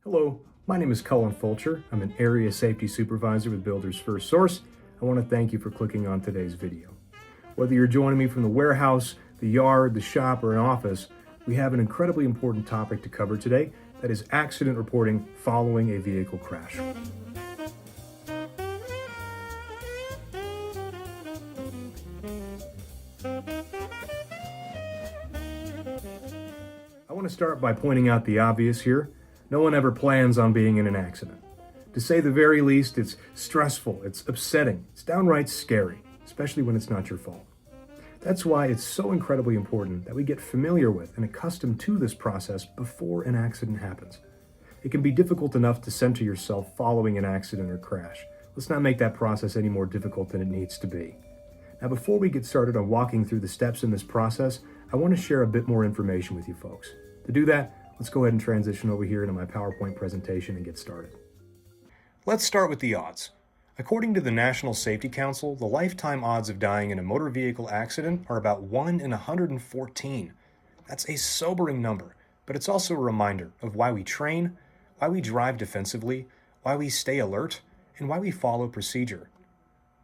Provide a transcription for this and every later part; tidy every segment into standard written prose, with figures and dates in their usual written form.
Hello, my name is Cullen Fulcher. I'm an Area Safety Supervisor with Builders First Source. I want to thank you for clicking on today's video. Whether you're joining me from the warehouse, the yard, the shop, or an office, we have an incredibly important topic to cover today, that is accident reporting following a vehicle crash. I want to start by pointing out the obvious here. No one ever plans on being in an accident. To say the very least, it's stressful, it's upsetting, it's downright scary, especially when it's not your fault. That's why it's so incredibly important that we get familiar with and accustomed to this process before an accident happens. It can be difficult enough to center yourself following an accident or crash. Let's not make that process any more difficult than it needs to be. Now, before we get started on walking through the steps in this process, I want to share a bit more information with you folks. To do that, let's go ahead and transition over here into my PowerPoint presentation and get started. Let's start with the odds. According to the National Safety Council, the lifetime odds of dying in a motor vehicle accident are about 1 in 114. That's a sobering number, but it's also a reminder of why we train, why we drive defensively, why we stay alert, and why we follow procedure.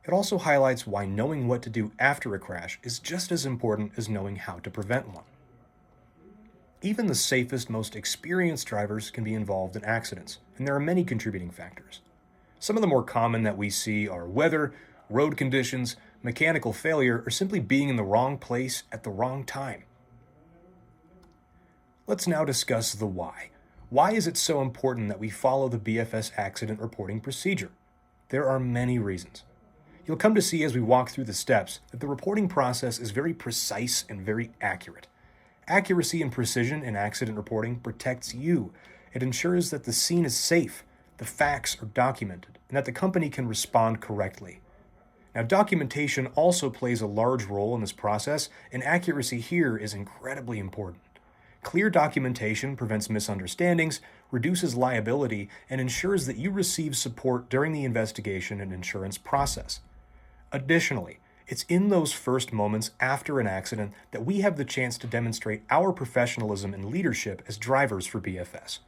It also highlights why knowing what to do after a crash is just as important as knowing how to prevent one. Even the safest, most experienced drivers can be involved in accidents, and there are many contributing factors. Some of the more common that we see are weather, road conditions, mechanical failure, or simply being in the wrong place at the wrong time. Let's now discuss the why. Why is it so important that we follow the BFS accident reporting procedure? There are many reasons. You'll come to see as we walk through the steps that the reporting process is very precise and very accurate. Accuracy and precision in accident reporting protects you. It ensures that the scene is safe, the facts are documented, and that the company can respond correctly. Now, documentation also plays a large role in this process, and accuracy here is incredibly important. Clear documentation prevents misunderstandings, reduces liability, and ensures that you receive support during the investigation and insurance process. Additionally, it's in those first moments after an accident that we have the chance to demonstrate our professionalism and leadership as drivers for BFS.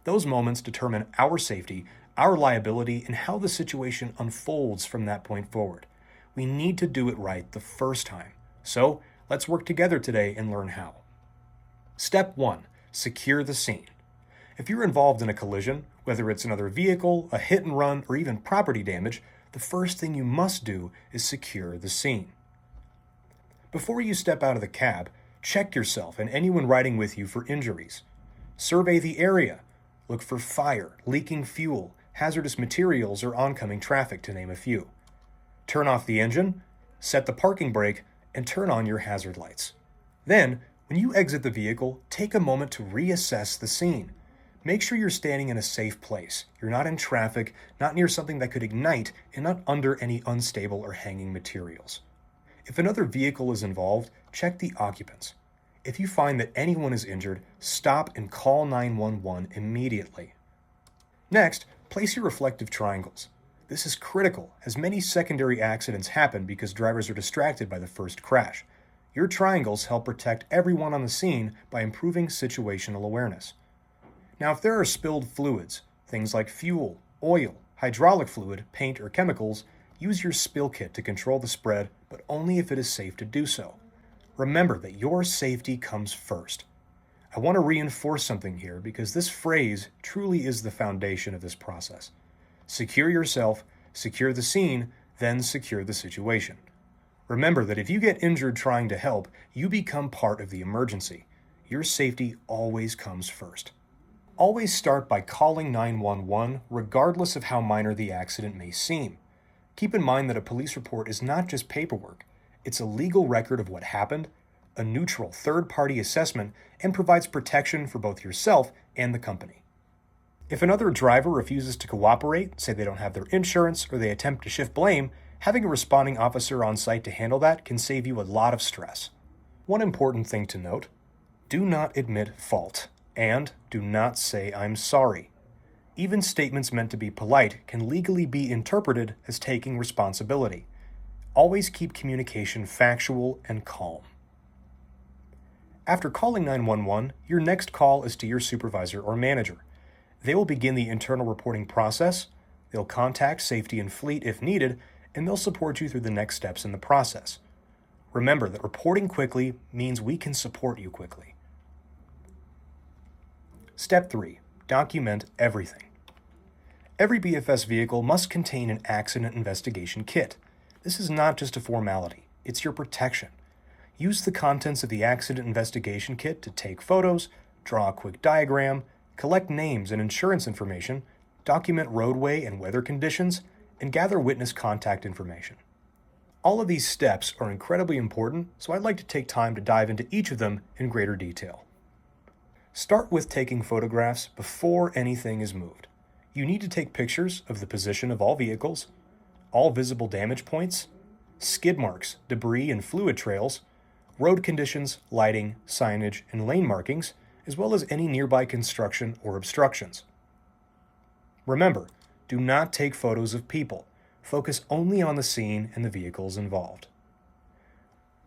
Those moments determine our safety, our liability, and how the situation unfolds from that point forward. We need to do it right the first time. So, let's work together today and learn how. Step 1. Secure the scene. If you're involved in a collision, whether it's another vehicle, a hit and run, or even property damage, the first thing you must do is secure the scene. Before you step out of the cab, check yourself and anyone riding with you for injuries. Survey the area. Look for fire, leaking fuel, hazardous materials, or oncoming traffic, to name a few. Turn off the engine, set the parking brake, and turn on your hazard lights. Then, when you exit the vehicle, take a moment to reassess the scene. Make sure you're standing in a safe place. You're not in traffic, not near something that could ignite, and not under any unstable or hanging materials. If another vehicle is involved, check the occupants. If you find that anyone is injured, stop and call 911 immediately. Next, place your reflective triangles. This is critical, as many secondary accidents happen because drivers are distracted by the first crash. Your triangles help protect everyone on the scene by improving situational awareness. Now, if there are spilled fluids, things like fuel, oil, hydraulic fluid, paint, or chemicals, use your spill kit to control the spread, but only if it is safe to do so. Remember that your safety comes first. I want to reinforce something here because this phrase truly is the foundation of this process. Secure yourself, secure the scene, then secure the situation. Remember that if you get injured trying to help, you become part of the emergency. Your safety always comes first. Always start by calling 911 regardless of how minor the accident may seem. Keep in mind that a police report is not just paperwork. It's a legal record of what happened, a neutral third-party assessment, and provides protection for both yourself and the company. If another driver refuses to cooperate, say they don't have their insurance, or they attempt to shift blame, having a responding officer on site to handle that can save you a lot of stress. One important thing to note: do not admit fault. And do not say "I'm sorry." Even statements meant to be polite can legally be interpreted as taking responsibility. Always keep communication factual and calm. After calling 911, your next call is to your supervisor or manager. They will begin the internal reporting process, they'll contact safety and fleet if needed, and they'll support you through the next steps in the process. Remember that reporting quickly means we can support you quickly. Step 3. Document everything. Every BFS vehicle must contain an accident investigation kit. This is not just a formality, it's your protection. Use the contents of the accident investigation kit to take photos, draw a quick diagram, collect names and insurance information, document roadway and weather conditions, and gather witness contact information. All of these steps are incredibly important, so I'd like to take time to dive into each of them in greater detail. Start with taking photographs before anything is moved. You need to take pictures of the position of all vehicles, all visible damage points, skid marks, debris and fluid trails, road conditions, lighting, signage, and lane markings, as well as any nearby construction or obstructions. Remember, do not take photos of people. Focus only on the scene and the vehicles involved.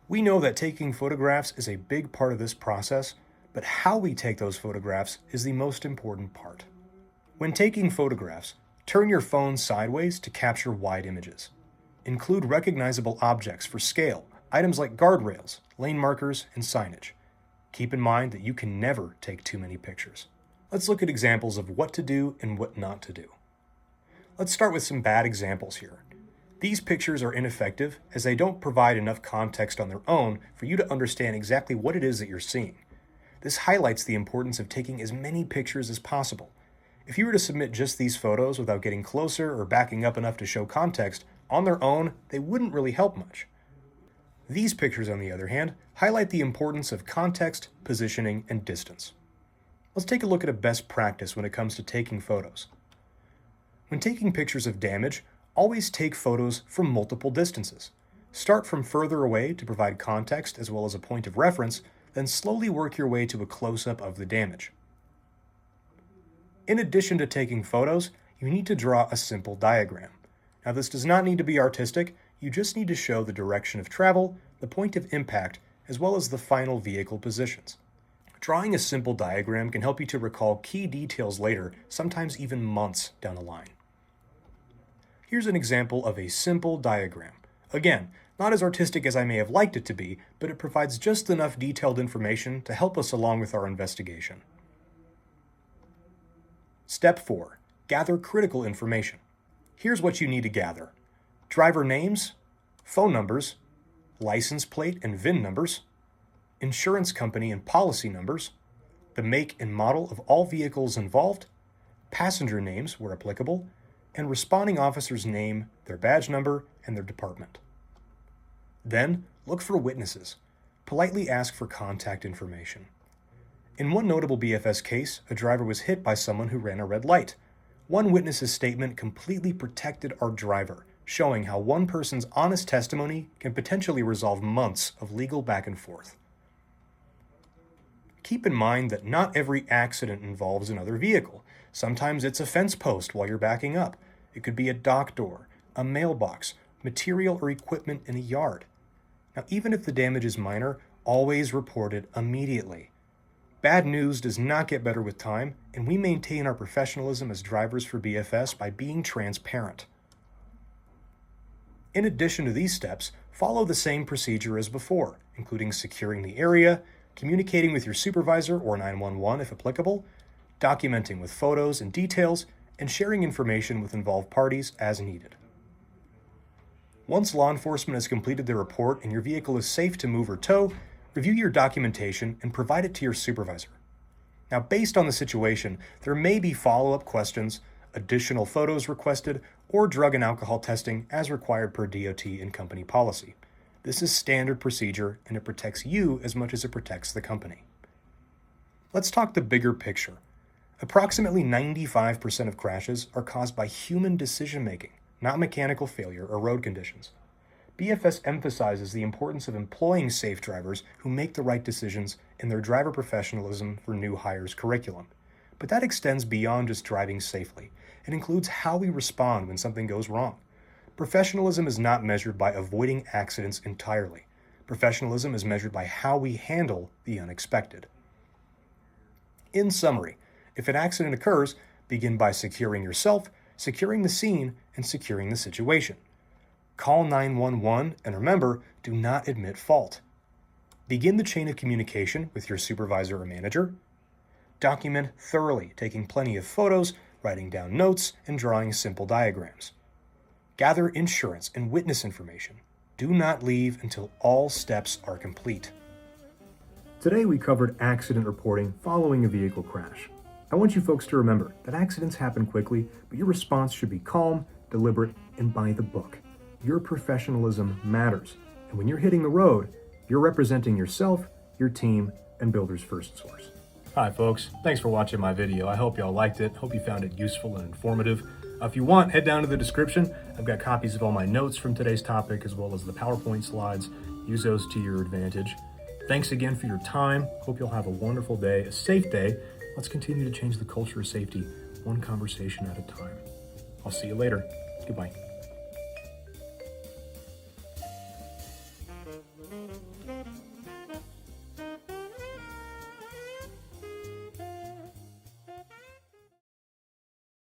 We know that taking photographs is a big part of this process, but how we take those photographs is the most important part. When taking photographs, turn your phone sideways to capture wide images. Include recognizable objects for scale, items like guardrails, lane markers, and signage. Keep in mind that you can never take too many pictures. Let's look at examples of what to do and what not to do. Let's start with some bad examples here. These pictures are ineffective as they don't provide enough context on their own for you to understand exactly what it is that you're seeing. This highlights the importance of taking as many pictures as possible. If you were to submit just these photos without getting closer or backing up enough to show context, on their own, they wouldn't really help much. These pictures, on the other hand, highlight the importance of context, positioning, and distance. Let's take a look at a best practice when it comes to taking photos. When taking pictures of damage, always take photos from multiple distances. Start from further away to provide context as well as a point of reference, then slowly work your way to a close-up of the damage. In addition to taking photos, you need to draw a simple diagram. Now, this does not need to be artistic, you just need to show the direction of travel, the point of impact, as well as the final vehicle positions. Drawing a simple diagram can help you to recall key details later, sometimes even months down the line. Here's an example of a simple diagram. Again, not as artistic as I may have liked it to be, but it provides just enough detailed information to help us along with our investigation. Step 4. Gather critical information. Here's what you need to gather: driver names, phone numbers, license plate and VIN numbers, insurance company and policy numbers, the make and model of all vehicles involved, passenger names where applicable, and responding officer's name, their badge number, and their department. Then, look for witnesses. Politely ask for contact information. In one notable BFS case, a driver was hit by someone who ran a red light. One witness's statement completely protected our driver, showing how one person's honest testimony can potentially resolve months of legal back and forth. Keep in mind that not every accident involves another vehicle. Sometimes it's a fence post while you're backing up. It could be a dock door, a mailbox, material or equipment in a yard. Now, even if the damage is minor, always report it immediately. Bad news does not get better with time, and we maintain our professionalism as drivers for BFS by being transparent. In addition to these steps, follow the same procedure as before, including securing the area, communicating with your supervisor or 911 if applicable, documenting with photos and details, and sharing information with involved parties as needed. Once law enforcement has completed their report and your vehicle is safe to move or tow, review your documentation and provide it to your supervisor. Now, based on the situation, there may be follow-up questions, additional photos requested, or drug and alcohol testing as required per DOT and company policy. This is standard procedure, and it protects you as much as it protects the company. Let's talk the bigger picture. Approximately 95% of crashes are caused by human decision-making, not mechanical failure or road conditions. BFS emphasizes the importance of employing safe drivers who make the right decisions in their driver professionalism for new hires curriculum. But that extends beyond just driving safely. It includes how we respond when something goes wrong. Professionalism is not measured by avoiding accidents entirely. Professionalism is measured by how we handle the unexpected. In summary, if an accident occurs, Begin by securing yourself, securing the scene, and securing the situation. Call 911 and remember, do not admit fault. Begin the chain of communication with your supervisor or manager. Document thoroughly, taking plenty of photos, writing down notes, and drawing simple diagrams. Gather insurance and witness information. Do not leave until all steps are complete. Today we covered accident reporting following a vehicle crash. I want you folks to remember that accidents happen quickly, but your response should be calm, deliberate, and by the book. Your professionalism matters, and when you're hitting the road, you're representing yourself, your team, and Builders First Source. Hi folks, thanks for watching my video. I hope y'all liked it. Hope you found it useful and informative. If you want, head down to the description. I've got copies of all my notes from today's topic as well as the PowerPoint slides. Use those to your advantage. Thanks again for your time. Hope you'll have a wonderful day, a safe day. Let's continue to change the culture of safety, one conversation at a time. I'll see you later. Goodbye.